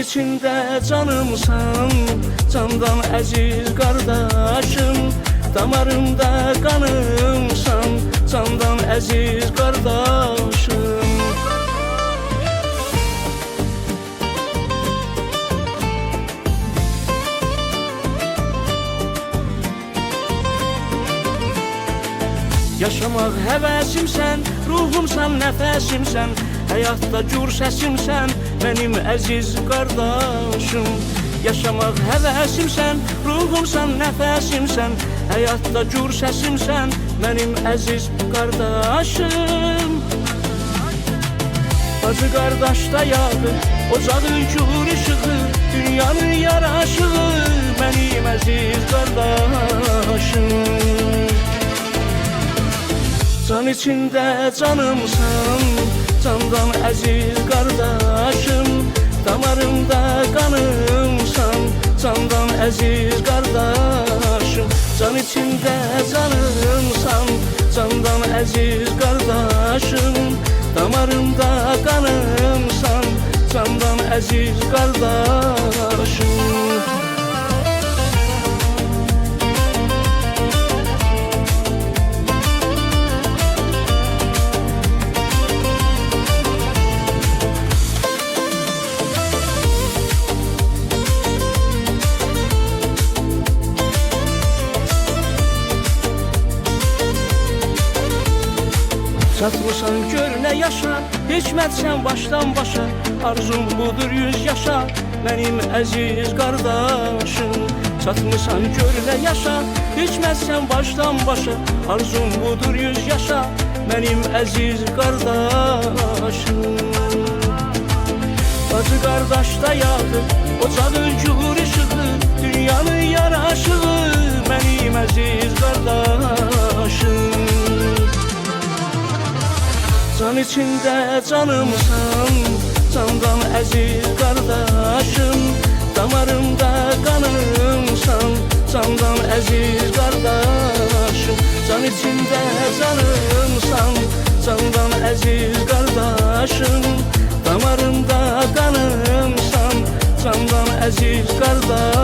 içinde canımsan, candan əziz qardaşım. Damarımda qanımsan, candan əziz qardaşım. Yaşamaq həvəsimsən, ruhumsan, nəfəsimsən, həyatda gür səsimsən, mənim əziz qardaşım. Yaşamaq həvəsimsən, ruhumsan, nəfəsimsən, həyatda gür səsimsən, mənim əziz qardaşım. Bacı qardaş dayağı, ocağın gür işığı, dünyanın yaraşığı, mənim əziz qardaşım. Can içinde canımsan, candan əziz qardaşım. Damarımda qanımsan, candan əziz qardaşım. Can içinde canımsan, candan əziz qardaşım. Damarımda qanımsan, candan əziz qardaşım. Çatmışsan gör nə yaşa, hikmətsən başdan başa. Arzum budur 100 yaşa, mənim əziz qardaşım. Çatmışsan gör nə yaşa, hikmətsən başdan başa. Arzum budur 100 yaşa, mənim əziz qardaşım. Bacı qardaş dayağı, ocağın gür işığı, dünyanın yaraşığı, mənim əziz qardaşım. Can içinde canımsan, candan əziz qardaşım. Damarımda qanımsan, candan əziz qardaşım. Can içinde canımsan, candan əziz qardaşım. Damarımda qanımsan, candan əziz qardaşım.